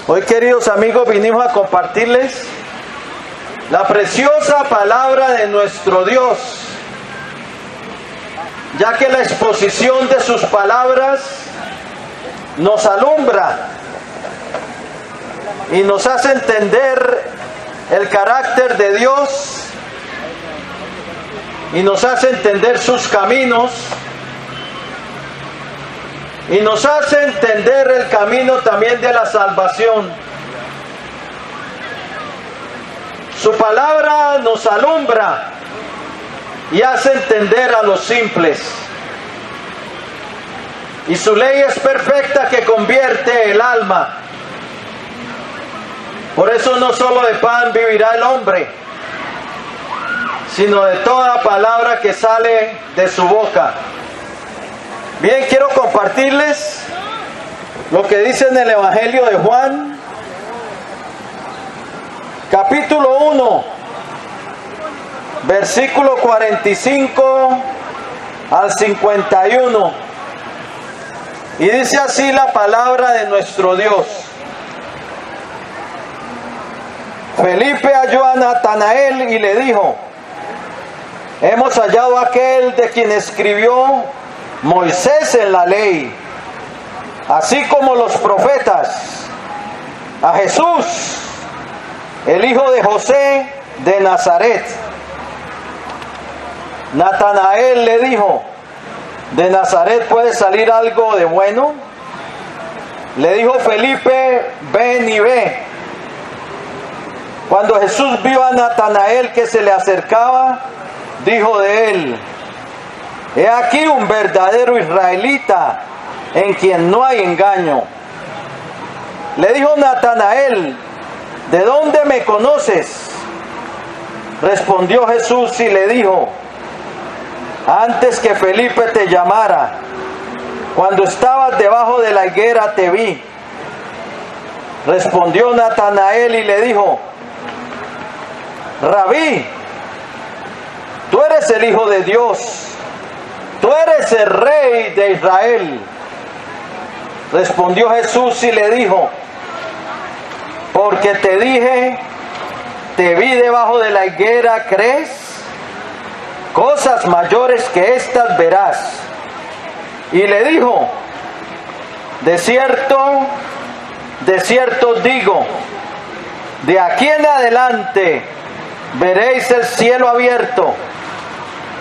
Hoy, queridos amigos, vinimos a compartirles la preciosa palabra de nuestro Dios, ya que la exposición de sus palabras nos alumbra y nos hace entender el carácter de Dios y nos hace entender sus caminos y nos hace entender el camino también de la salvación. Su palabra nos alumbra y hace entender a los simples. Y su ley es perfecta que convierte el alma. Por eso no solo de pan vivirá el hombre, sino de toda palabra que sale de su boca. Bien, quiero compartirles lo que dice en el Evangelio de Juan, capítulo 1, versículo 45 al 51. Y dice así la palabra de nuestro Dios. Felipe halló a Natanael y le dijo: hemos hallado a aquel de quien escribió Moisés en la ley, así como los profetas, a Jesús, el hijo de José de Nazaret. Natanael le dijo: ¿de Nazaret puede salir algo de bueno? Le dijo Felipe: ven y ve. Cuando Jesús vio a Natanael que se le acercaba, dijo de él: he aquí un verdadero israelita en quien no hay engaño. Le dijo Natanael: ¿de dónde me conoces? Respondió Jesús y le dijo: antes que Felipe te llamara, cuando estabas debajo de la higuera te vi. Respondió Natanael y le dijo: Rabí, tú eres el Hijo de Dios, tú eres el Rey de Israel. Respondió Jesús y le dijo: porque te dije, te vi debajo de la higuera, ¿crees? Cosas mayores que estas verás. Y le dijo: de cierto os digo, de aquí en adelante veréis el cielo abierto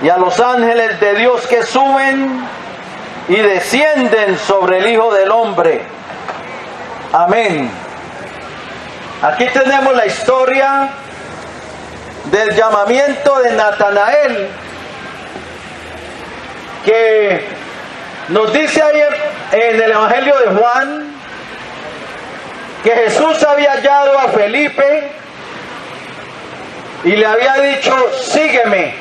y a los ángeles de Dios que suben y descienden sobre el Hijo del Hombre. Amén. Aquí tenemos la historia del llamamiento de Natanael, que nos dice ahí en el Evangelio de Juan que Jesús había hallado a Felipe y le había dicho: sígueme.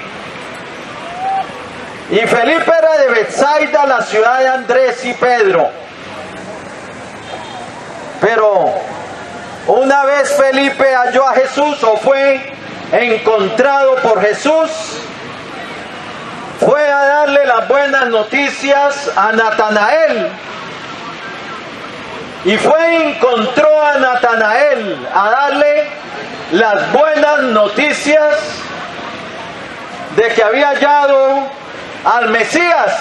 Y Felipe era de Betsaida, la ciudad de Andrés y Pedro. Pero una vez Felipe halló a Jesús, o fue encontrado por Jesús, fue a darle las buenas noticias a Natanael. Y fue y encontró a Natanael a darle las buenas noticias de que había hallado al Mesías,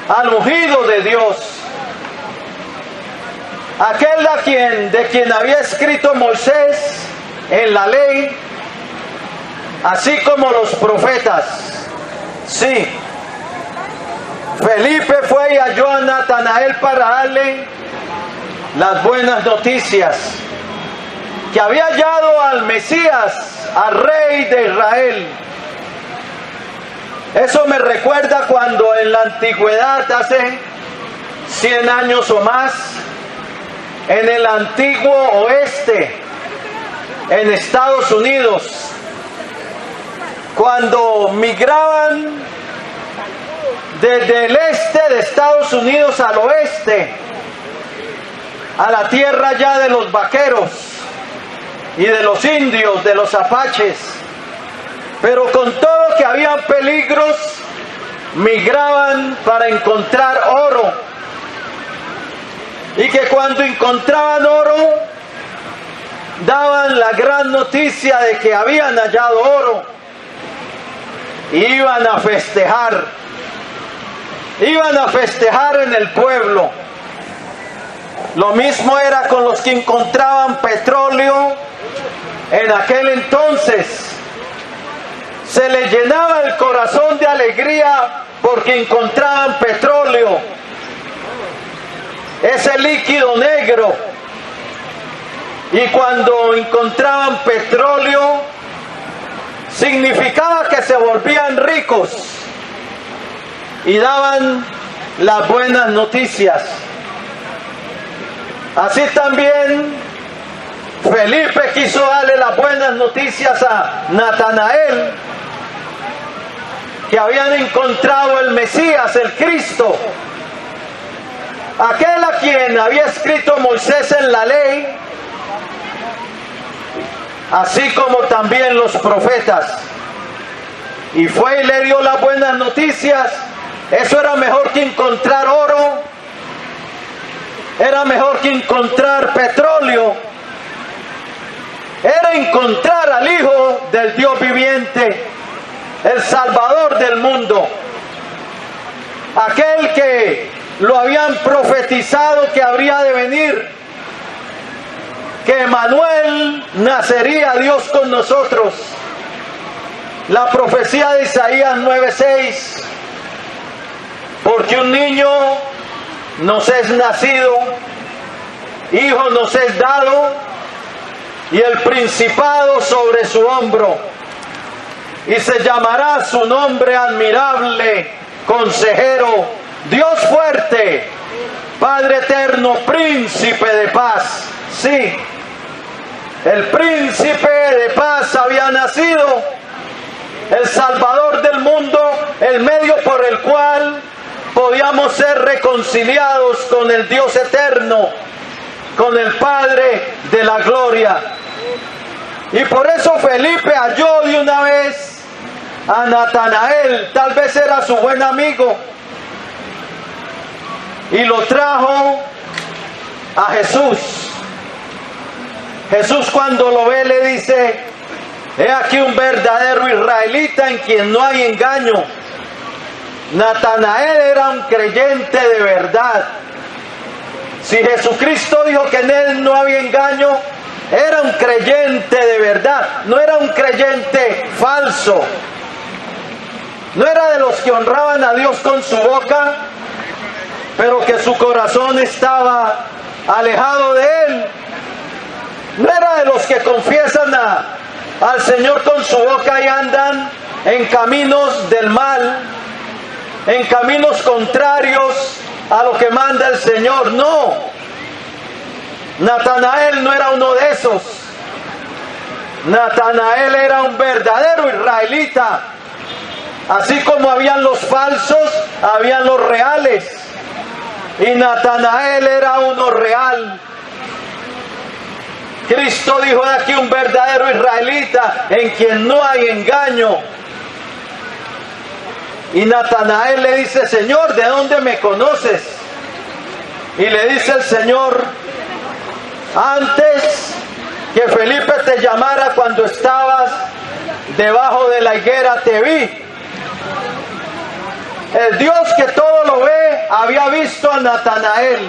al ungido de Dios, aquel de quien había escrito Moisés en la ley, así como los profetas. Sí, Felipe fue y halló a Natanael para darle las buenas noticias, que había hallado al Mesías, al Rey de Israel. Eso me recuerda cuando en la antigüedad, hace 100 años o más, en el antiguo oeste, en Estados Unidos, cuando migraban desde el este de Estados Unidos al oeste, a la tierra ya de los vaqueros y de los indios, de los apaches, pero con todo que había peligros, migraban para encontrar oro. y que cuando encontraban oro, daban la gran noticia de que habían hallado oro. Iban a festejar en el pueblo. Lo mismo era con los que encontraban petróleo. En aquel entonces se les llenaba el corazón de alegría porque encontraban petróleo, ese líquido negro. Y cuando encontraban petróleo, significaba que se volvían ricos y daban las buenas noticias. Así también Felipe quiso darle las buenas noticias a Natanael, que habían encontrado el Mesías, el Cristo, aquel a quien había escrito Moisés en la ley, así como también los profetas. Y fue y le dio las buenas noticias. Eso era mejor que encontrar oro, era mejor que encontrar petróleo, era encontrar al Hijo del Dios viviente, el Salvador del mundo, aquel que lo habían profetizado que habría de venir, que Emmanuel nacería, Dios con nosotros. La profecía de Isaías 9:6, porque un niño nos es nacido, hijo nos es dado, y el principado sobre su hombro, y se llamará su nombre admirable, consejero, Dios fuerte, Padre eterno, príncipe de paz. Sí, el príncipe de paz había nacido, el Salvador del mundo, el medio por el cual podíamos ser reconciliados con el Dios eterno, con el Padre de la gloria. Y por eso Felipe halló de una vez a Natanael, tal vez era su buen amigo, y lo trajo a Jesús. Jesús, cuando lo ve, le dice: he aquí un verdadero israelita en quien no hay engaño. Natanael era un creyente de verdad. Si Jesucristo dijo que en él no había engaño, era un creyente de verdad, no era un creyente falso. No era de los que honraban a Dios con su boca, pero que su corazón estaba alejado de Él. No era de los que confiesan al Señor con su boca y andan en caminos del mal, en caminos contrarios a lo que manda el Señor. No, Natanael no era uno de esos. Natanael era un verdadero israelita. Así como habían los falsos, habían los reales. Y Natanael era uno real. Cristo dijo: de aquí un verdadero israelita en quien no hay engaño. Y Natanael le dice: Señor, ¿de dónde me conoces? Y le dice el Señor: antes que Felipe te llamara, cuando estabas debajo de la higuera, te vi. El Dios que todo lo ve había visto a Natanael.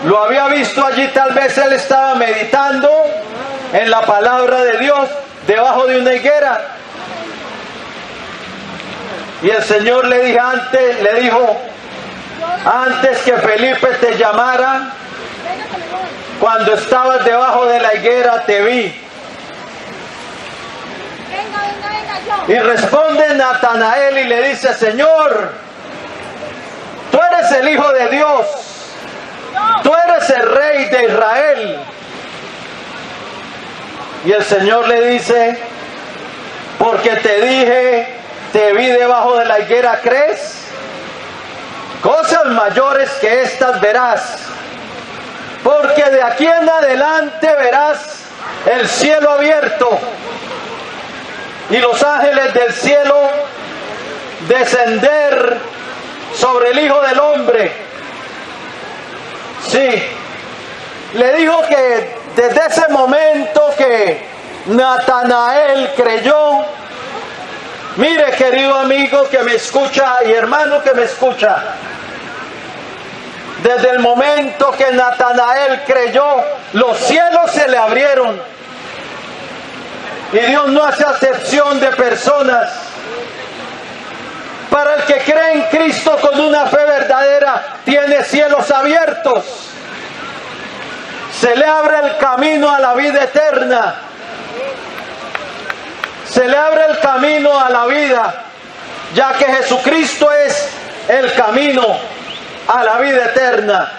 Lo había visto allí, tal vez él estaba meditando en la palabra de Dios debajo de una higuera. Y el Señor le dijo, antes que Felipe te llamara, cuando estabas debajo de la higuera, te vi. Y responde Natanael y le dice: Señor, tú eres el Hijo de Dios, tú eres el Rey de Israel. Y el Señor le dice: porque te dije, te vi debajo de la higuera, ¿crees? Cosas mayores que estas verás, porque de aquí en adelante verás el cielo abierto y los ángeles del cielo descender sobre el Hijo del Hombre. Sí, le dijo que desde ese momento que Natanael creyó, mire querido amigo que me escucha y hermano que me escucha, desde el momento que Natanael creyó, los cielos se le abrieron. Y Dios no hace acepción de personas. Para el que cree en Cristo con una fe verdadera, tiene cielos abiertos. Se le abre el camino a la vida eterna. Se le abre el camino a la vida, ya que Jesucristo es el camino a la vida eterna.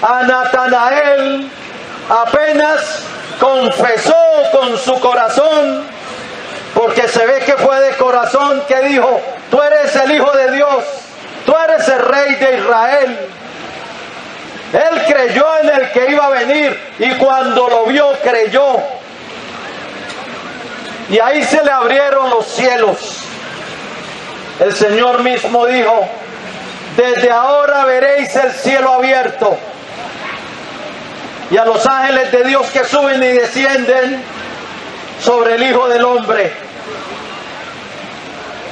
A Natanael apenas confesó con su corazón, porque se ve que fue de corazón que dijo: tú eres el Hijo de Dios, tú eres el Rey de Israel. Él creyó en el que iba a venir y cuando lo vio creyó. Y ahí se le abrieron los cielos. El Señor mismo dijo: desde ahora veréis el cielo abierto y a los ángeles de Dios que suben y descienden sobre el Hijo del Hombre.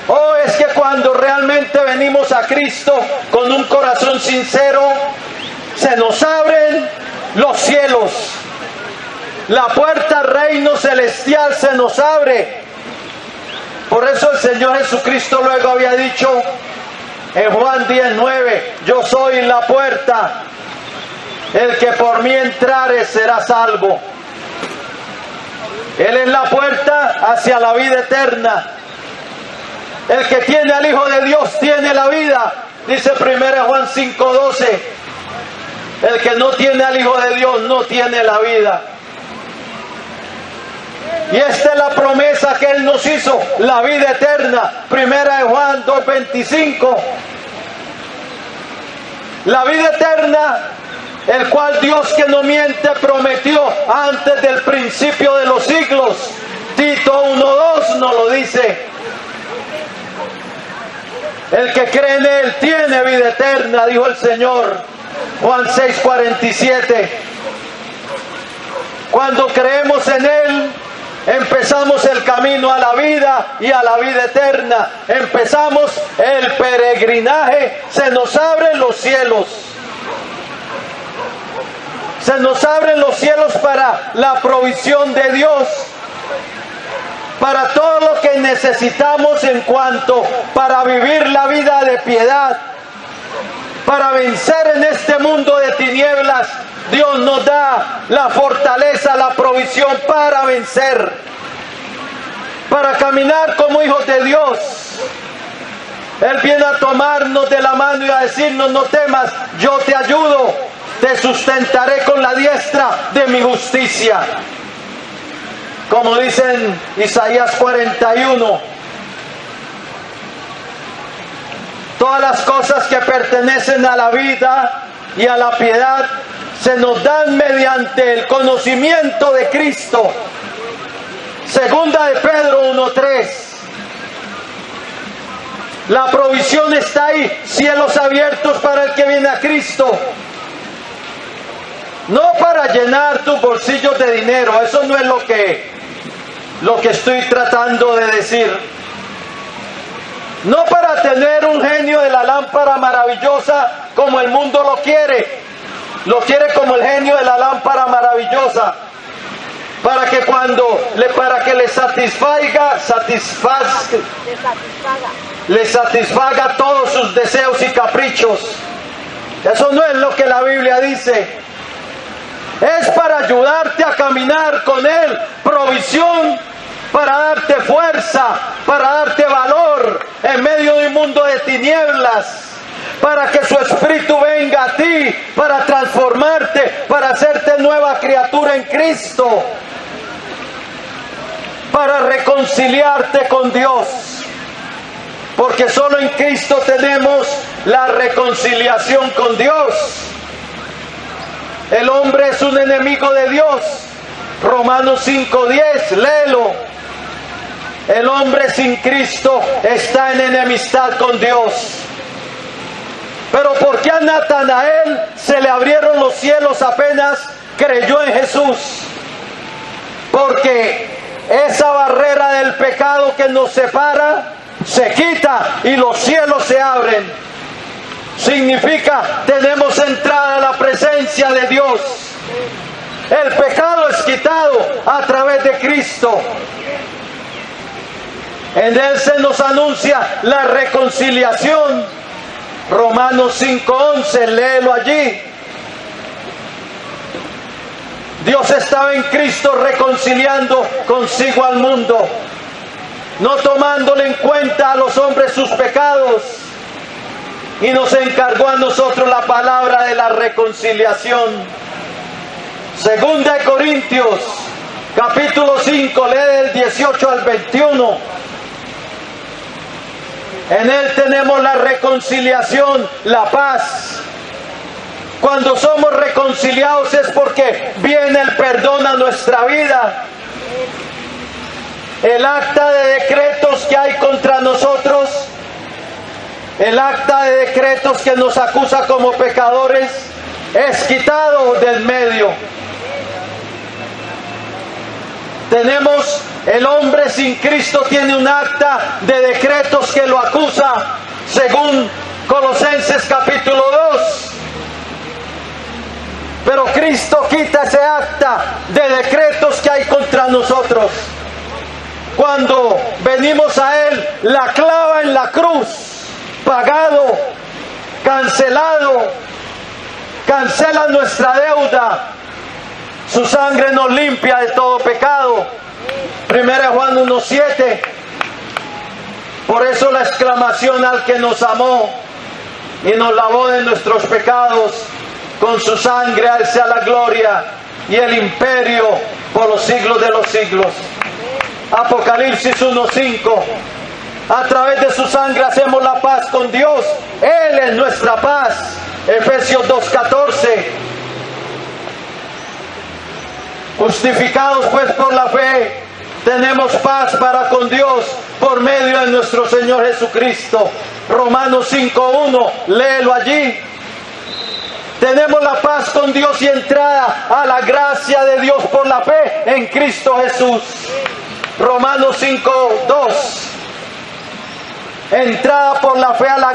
Oh, es que cuando realmente venimos a Cristo con un corazón sincero, se nos abren los cielos. La puerta al reino celestial se nos abre. Por eso el Señor Jesucristo luego había dicho en Juan 10:9: yo soy la puerta, el que por mí entrare será salvo. Él es la puerta hacia la vida eterna. El que tiene al Hijo de Dios tiene la vida, dice 1 Juan 5:12. El que no tiene al Hijo de Dios no tiene la vida. Y esta es la promesa que Él nos hizo, la vida eterna. 1 Juan 2:25. La vida eterna, el cual Dios que no miente prometió antes del principio de los siglos. Tito 1:2 nos lo dice. El que cree en Él tiene vida eterna, dijo el Señor. Juan 6:47. Cuando creemos en Él, empezamos el camino a la vida y a la vida eterna. Empezamos el peregrinaje. Se nos abren los cielos. Se nos abren los cielos para la provisión de Dios, para todo lo que necesitamos en cuanto para vivir la vida de piedad, para vencer en este mundo de tinieblas. Dios nos da la fortaleza, la provisión para vencer, para caminar como hijos de Dios. Él viene a tomarnos de la mano y a decirnos: no temas, yo te ayudo, te sustentaré con la diestra de mi justicia. Como dice en Isaías 41, todas las cosas que pertenecen a la vida y a la piedad se nos dan mediante el conocimiento de Cristo. Segunda de Pedro 1:3. La provisión está ahí, cielos abiertos para el que viene a Cristo. No para llenar tus bolsillos de dinero, eso no es lo que estoy tratando de decir. No para tener un genio de la lámpara maravillosa como el mundo lo quiere como el genio de la lámpara maravillosa, para que le satisfaga todos sus deseos y caprichos. Eso no es lo que la Biblia dice. Es para ayudarte a caminar con Él, provisión para darte fuerza, para darte valor en medio de un mundo de tinieblas, para que su Espíritu venga a ti, para transformarte, para hacerte nueva criatura en Cristo, para reconciliarte con Dios, porque solo en Cristo tenemos la reconciliación con Dios. El hombre es un enemigo de Dios. Romanos 5:10, léelo. El hombre sin Cristo está en enemistad con Dios. Pero ¿por qué a Natanael se le abrieron los cielos apenas creyó en Jesús? Porque esa barrera del pecado que nos separa se quita y los cielos se abren. Significa, tenemos entrada a la presencia de Dios. El pecado es quitado a través de Cristo. En Él se nos anuncia la reconciliación. Romanos 5:11, léelo allí. Dios estaba en Cristo reconciliando consigo al mundo, no tomándole en cuenta a los hombres sus pecados, y nos encargó a nosotros la palabra de la reconciliación. Segunda de Corintios, capítulo 5, lee del 18 al 21. En Él tenemos la reconciliación, la paz. Cuando somos reconciliados es porque viene el perdón a nuestra vida. El acta de decretos que hay contra nosotros, el acta de decretos que nos acusa como pecadores, es quitado del medio. Tenemos, el hombre sin Cristo tiene un acta de decretos que lo acusa, según Colosenses capítulo 2. Pero Cristo quita ese acta de decretos que hay contra nosotros. Cuando venimos a Él, la clava en la cruz, pagado, cancelado, cancela nuestra deuda. Su sangre nos limpia de todo pecado. 1 Juan 1:7. Por eso la exclamación al que nos amó y nos lavó de nuestros pecados, con su sangre a Él sea la gloria y el imperio por los siglos de los siglos. Apocalipsis 1:5. A través de su sangre hacemos la paz con Dios. Él es nuestra paz. Efesios 2:14. Justificados pues por la fe, tenemos paz para con Dios por medio de nuestro Señor Jesucristo. Romanos 5:1. Léelo allí. Tenemos la paz con Dios y entrada a la gracia de Dios por la fe en Cristo Jesús. Romanos 5:2. Entrada por la fe a la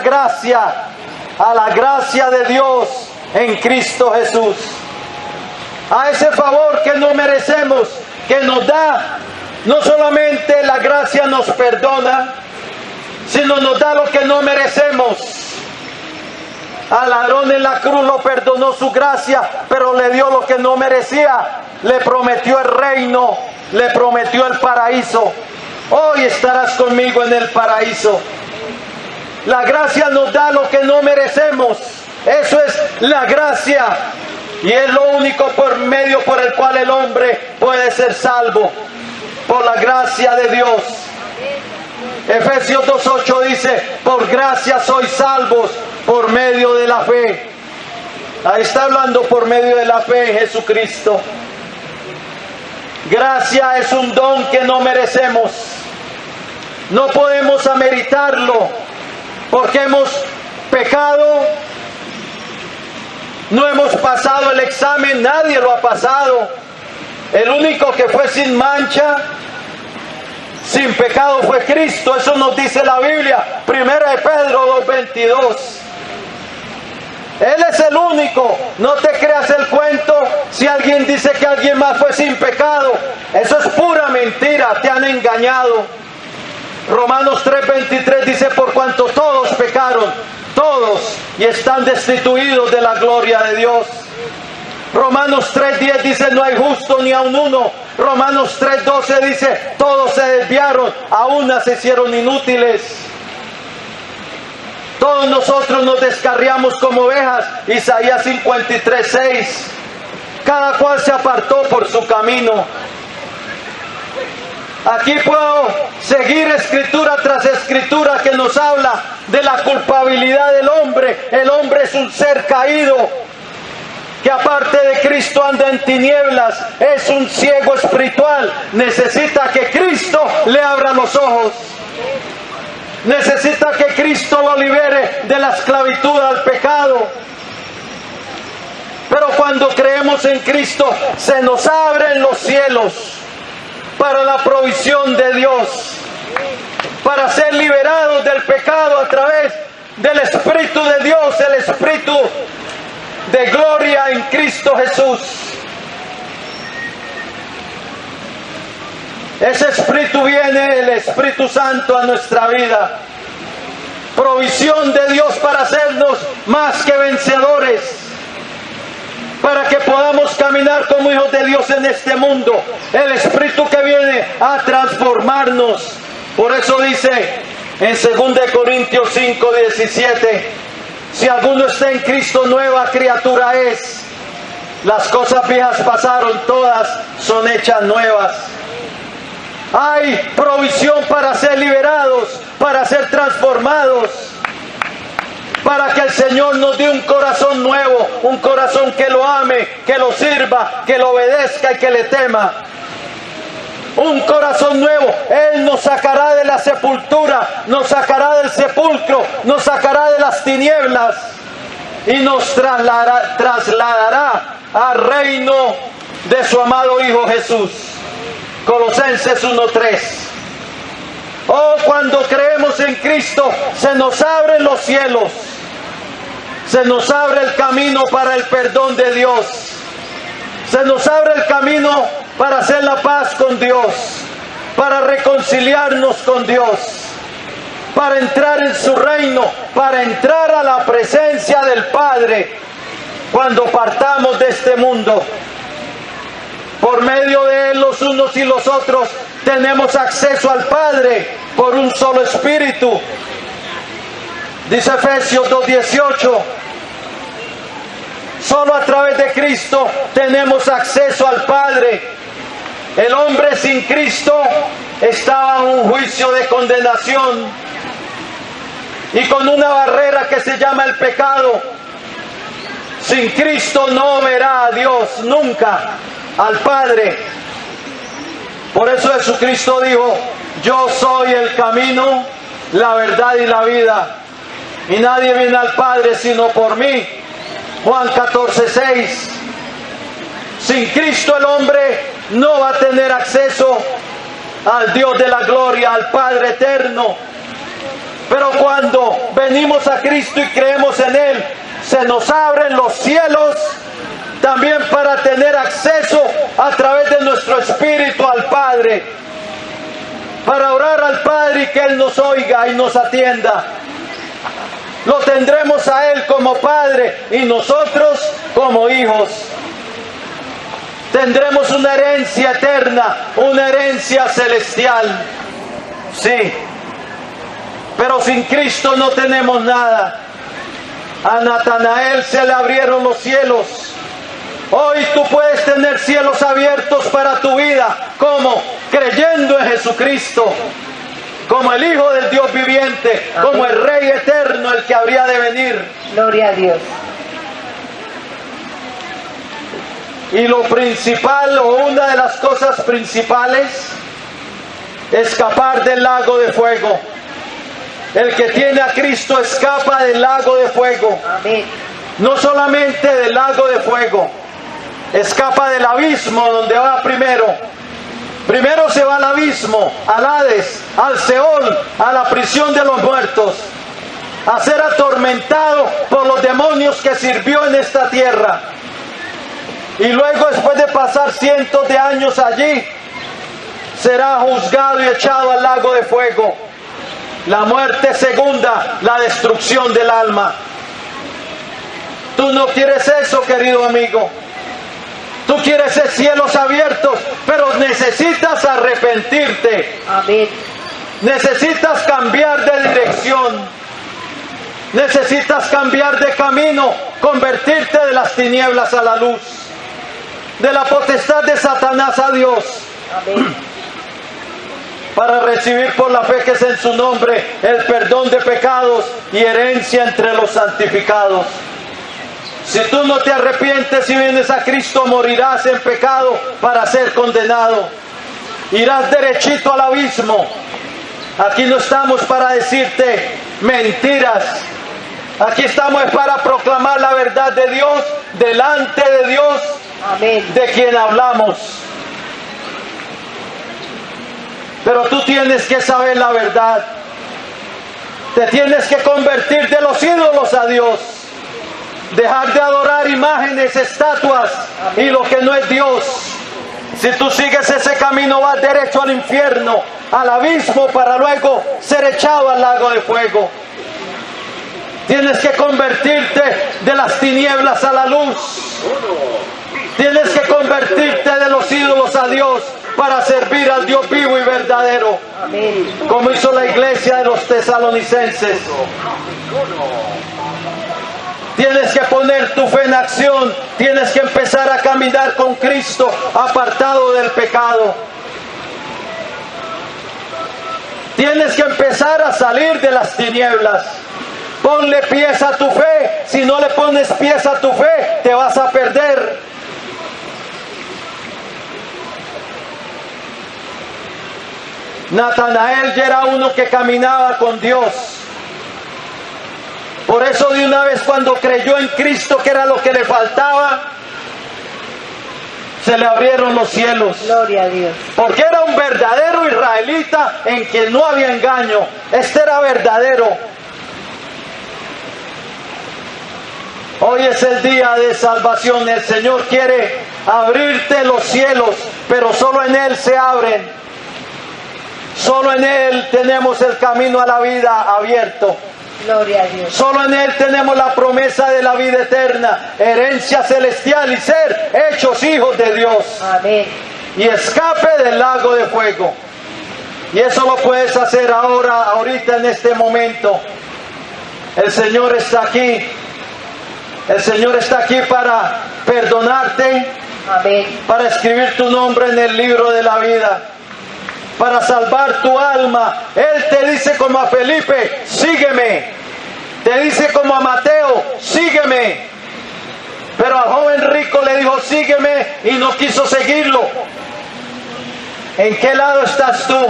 gracia de Dios en Cristo Jesús. A ese favor que no merecemos, que nos da, no solamente la gracia nos perdona, sino nos da lo que no merecemos. Al ladrón en la cruz lo perdonó su gracia, pero le dio lo que no merecía. Le prometió el reino, le prometió el paraíso. Hoy estarás conmigo en el paraíso. La gracia nos da lo que no merecemos. Eso es la gracia. Y es lo único por medio por el cual el hombre puede ser salvo. Por la gracia de Dios. Efesios 2:8 dice, por gracia sois salvos por medio de la fe. Ahí está hablando por medio de la fe en Jesucristo. Gracia es un don que no merecemos. No podemos ameritarlo porque hemos pecado. No hemos pasado el examen, nadie lo ha pasado. El único que fue sin mancha, sin pecado fue Cristo. Eso nos dice la Biblia, 1 de Pedro 2:22. Él es el único. No te creas el cuento si alguien dice que alguien más fue sin pecado. Eso es pura mentira, te han engañado. Romanos 3:23 dice, por cuanto todos pecaron, todos, y están destituidos de la gloria de Dios. Romanos 3:10 dice, no hay justo ni aun uno. Romanos 3:12 dice, todos se desviaron, a una se hicieron inútiles. Todos nosotros nos descarriamos como ovejas. Isaías 53:6. Cada cual se apartó por su camino. Aquí puedo seguir escritura tras escritura que nos habla de la culpabilidad del hombre. El hombre es un ser caído que aparte de Cristo anda en tinieblas, es un ciego espiritual, necesita que Cristo le abra los ojos. Necesita que Cristo lo libere de la esclavitud al pecado. Pero cuando creemos en Cristo, se nos abren los cielos para la provisión de Dios, para ser liberados del pecado a través del Espíritu de Dios, el Espíritu de gloria en Cristo Jesús. Ese Espíritu viene, el Espíritu Santo, a nuestra vida. Provisión de Dios para hacernos más que vencedores, para que podamos caminar como hijos de Dios en este mundo. El Espíritu que viene a transformarnos. Por eso dice en 2 Corintios 5:17, si alguno está en Cristo, nueva criatura es. Las cosas viejas pasaron, todas son hechas nuevas. Hay provisión para ser liberados, para ser transformados, para que el Señor nos dé un corazón nuevo, un corazón que lo ame, que lo sirva, que lo obedezca y que le tema. Un corazón nuevo. Él nos sacará de la sepultura, nos sacará del sepulcro, nos sacará de las tinieblas y nos trasladará al reino de su amado Hijo Jesús. Colosenses 1:3. Oh, cuando creemos en Cristo, se nos abren los cielos, se nos abre el camino para el perdón de Dios, se nos abre el camino para hacer la paz con Dios, para reconciliarnos con Dios, para entrar en su reino, para entrar a la presencia del Padre cuando partamos de este mundo. Por medio de Él, los unos y los otros tenemos acceso al Padre por un solo Espíritu. Dice Efesios 2:18. Solo a través de Cristo tenemos acceso al Padre. El hombre sin Cristo estaba en un juicio de condenación y con una barrera que se llama el pecado. Sin Cristo no verá a Dios nunca, al Padre. Por eso Jesucristo dijo: yo soy el camino, la verdad y la vida, y nadie viene al Padre sino por mí. Juan 14:6. Sin Cristo el hombre no va a tener acceso al Dios de la gloria, al Padre eterno. Pero cuando venimos a Cristo y creemos en Él, se nos abren los cielos también para tener acceso a través de nuestro espíritu al Padre, para orar al Padre y que Él nos oiga y nos atienda. Lo tendremos a Él como Padre y nosotros como hijos. Tendremos una herencia eterna, una herencia celestial. Sí, pero sin Cristo no tenemos nada. A Natanael se le abrieron los cielos. Hoy tú puedes tener cielos abiertos para tu vida. ¿Cómo? Creyendo en Jesucristo, como el Hijo del Dios viviente, como el Rey eterno, el que habría de venir. Gloria a Dios. Y lo principal, o una de las cosas principales, escapar del lago de fuego. El que tiene a Cristo escapa del lago de fuego. Amén. No solamente del lago de fuego, escapa del abismo donde va primero. Primero se va al abismo, al Hades, al Seol, a la prisión de los muertos, a ser atormentado por los demonios que sirvió en esta tierra. Y luego, después de pasar cientos de años allí, será juzgado y echado al lago de fuego. La muerte segunda, la destrucción del alma. Tú no quieres eso, querido amigo. Tú quieres cielos abiertos, pero necesitas arrepentirte. Amén. Necesitas cambiar de dirección. Necesitas cambiar de camino, convertirte de las tinieblas a la luz, de la potestad de Satanás a Dios. Amén. Para recibir por la fe que es en su nombre el perdón de pecados y herencia entre los santificados. Si tú no te arrepientes y vienes a Cristo, morirás en pecado para ser condenado. Irás derechito al abismo. Aquí no estamos para decirte mentiras. Aquí estamos para proclamar la verdad de Dios delante de Dios, Amén. de quien hablamos. Pero tú tienes que saber la verdad. Te tienes que convertir de los ídolos a Dios. Dejar de adorar imágenes, estatuas y lo que no es Dios. Si tú sigues ese camino, vas derecho al infierno, al abismo, para luego ser echado al lago de fuego. Tienes que convertirte de las tinieblas a la luz. Tienes que convertirte de los ídolos a Dios para servir al Dios vivo y verdadero. Amén. Como hizo la iglesia de los tesalonicenses. Tienes que poner tu fe en acción. Tienes que empezar a caminar con Cristo, apartado del pecado. Tienes que empezar a salir de las tinieblas. Ponle pies a tu fe. Si no le pones pies a tu fe, te vas a perder. Natanael ya era uno que caminaba con Dios. Por eso de una vez cuando creyó en Cristo, que era lo que le faltaba, se le abrieron los cielos. Gloria a Dios. Porque era un verdadero israelita en quien no había engaño. Este era verdadero. Hoy es el día de salvación. El Señor quiere abrirte los cielos, pero solo en Él se abren. Solo en Él tenemos el camino a la vida abierto. Gloria a Dios. Solo en Él tenemos la promesa de la vida eterna, herencia celestial y ser hechos hijos de Dios. Amén. Y escape del lago de fuego. Y eso lo puedes hacer ahorita en este momento. El Señor está aquí. El Señor está aquí para perdonarte, Amén. para escribir tu nombre en el libro de la vida, para salvar tu alma. Él te dice como a Felipe, sígueme. Te dice como a Mateo, sígueme. Pero al joven rico le dijo, sígueme, y no quiso seguirlo. ¿En qué lado estás tú?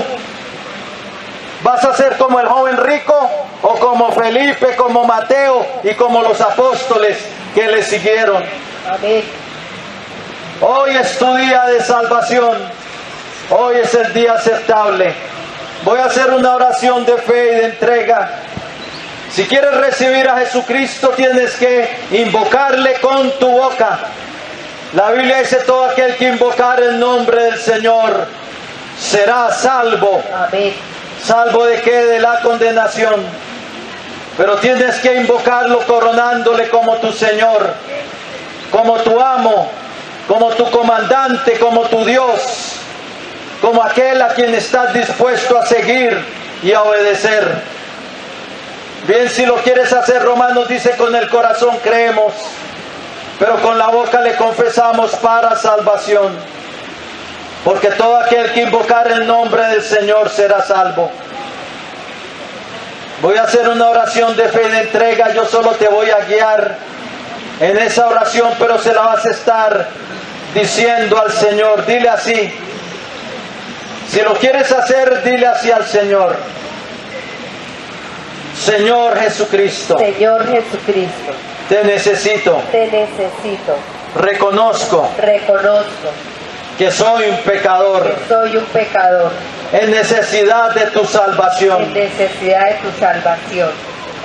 ¿Vas a ser como el joven rico o como Felipe, como Mateo y como los apóstoles que le siguieron? Amén. Hoy es tu día de salvación. Hoy es el día aceptable. Voy a hacer una oración de fe y de entrega. Si quieres recibir a Jesucristo, tienes que invocarle con tu boca. La Biblia dice, todo aquel que invocar el nombre del Señor será salvo. Amén. ¿Salvo de qué? De la condenación. Pero tienes que invocarlo coronándole como tu Señor, como tu amo, como tu comandante, como tu Dios, como aquel a quien estás dispuesto a seguir y a obedecer. Bien, si lo quieres hacer, Romanos dice, con el corazón creemos, pero con la boca le confesamos para salvación. Porque todo aquel que invocar el nombre del Señor será salvo. Voy a hacer una oración de fe y de entrega. Yo solo te voy a guiar en esa oración, pero se la vas a estar diciendo al Señor. Dile así. Si lo quieres hacer, dile así al Señor. Señor Jesucristo, Señor Jesucristo, te necesito. te necesito. Reconozco Reconozco que soy un pecador que soy un pecador en necesidad de tu en salvación, necesidad de tu salvación,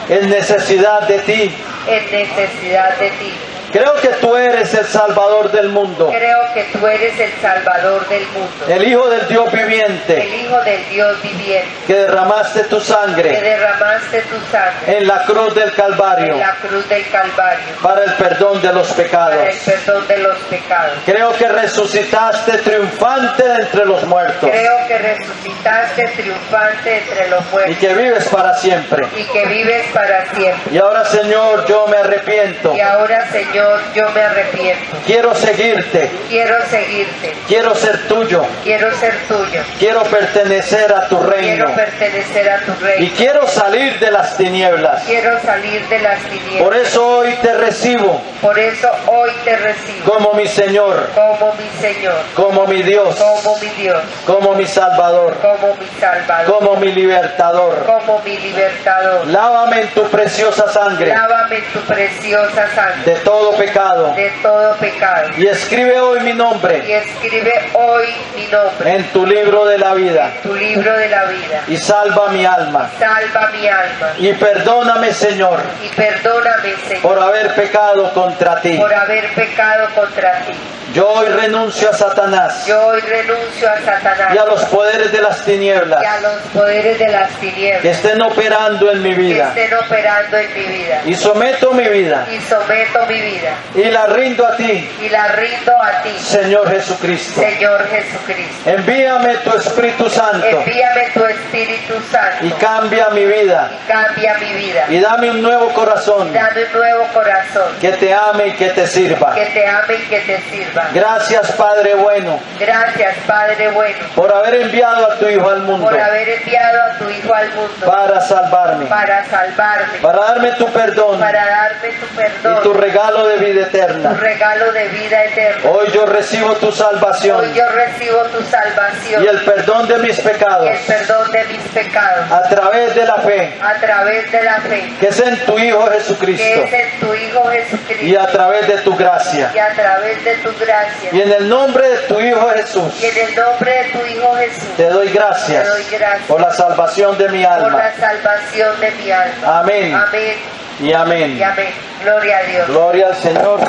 en necesidad de ti. en necesidad de ti. Creo que tú eres el Salvador del mundo, Creo que tú eres el Salvador del mundo, el Hijo del Dios viviente, el Hijo del Dios viviente, que derramaste tu que sangre derramaste tu sangre en la cruz del Calvario en la cruz del Calvario para el perdón de los para pecados. el perdón de los pecados. Creo que resucitaste triunfante de entre los muertos Creo que resucitaste triunfante entre los y muertos que vives para siempre. y que vives para siempre. Y ahora, Señor, yo me arrepiento Y ahora, Señor, Señor, yo me arrepiento. Quiero seguirte. Quiero seguirte. Quiero ser tuyo. Quiero ser tuyo. Quiero pertenecer a tu reino. Quiero pertenecer a tu Y reino. quiero salir de las tinieblas. Quiero salir de las tinieblas. Por eso hoy te recibo Por eso hoy te recibo como mi Señor, como mi Señor, como mi Dios, como mi Dios, como mi Salvador, como mi Salvador, como mi libertador. como mi libertador. Lávame en tu preciosa sangre Lávame en tu preciosa sangre de todo pecado de todo pecado. y escribe hoy mi Y nombre escribe hoy mi nombre en tu libro de la vida en tu libro de la vida. y salva mi alma. Salva mi alma. Y perdóname, Señor, Y perdóname, Señor, por haber pecado contra ti. por haber pecado contra ti. Yo hoy renuncio a Satanás Yo hoy renuncio a Satanás y a los poderes de las tinieblas y a los poderes de las que tinieblas estén operando en mi que vida. estén operando en mi vida. Y someto mi vida Y someto mi vida y la rindo a ti, y la rindo a ti, Señor Jesucristo. Señor Jesucristo. Envíame tu Espíritu Santo Envíame tu Espíritu Santo y cambia mi vida y cambia mi vida. y dame un nuevo corazón Dame un nuevo corazón que te ame y que te sirva. que te ame y que te sirva. Gracias, Padre bueno, Gracias, Padre bueno, por haber enviado a tu Hijo al mundo por haber enviado a tu Hijo al mundo para salvarme, para salvarme, para darme tu perdón para darme tu y perdón, tu regalo de vida tu eterna. regalo de vida eterna. Hoy yo recibo tu Hoy salvación yo recibo tu salvación y el perdón de mis y pecados el perdón de mis pecados a través de la fe a través de la fe que es en tu Hijo que Jesucristo es en tu Hijo y Jesucristo a través de tu gracia. y a través de tu gracia Y en el nombre de tu Hijo Jesús y en el nombre de tu Hijo Jesús te doy gracias te doy gracias por la salvación de mi por alma. la salvación de mi alma. Amén Amén y amén. y amén. Gloria a Dios. Gloria al Señor.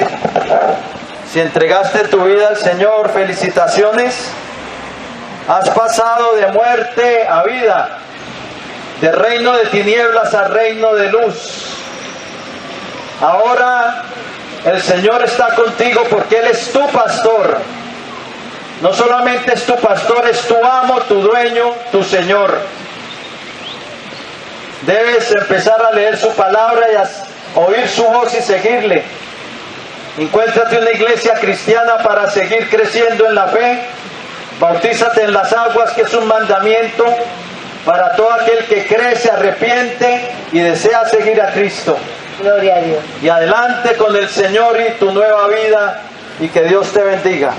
Si entregaste tu vida al Señor, felicitaciones. Has pasado de muerte a vida, de reino de tinieblas a reino de luz. Ahora el Señor está contigo porque Él es tu pastor. No solamente es tu pastor, es tu amo, tu dueño, tu Señor. Debes empezar a leer su palabra y a oír su voz y seguirle. Encuéntrate una iglesia cristiana para seguir creciendo en la fe. Bautízate en las aguas, que es un mandamiento para todo aquel que cree, se arrepiente y desea seguir a Cristo. Gloria a Dios. Y adelante con el Señor y tu nueva vida, y que Dios te bendiga.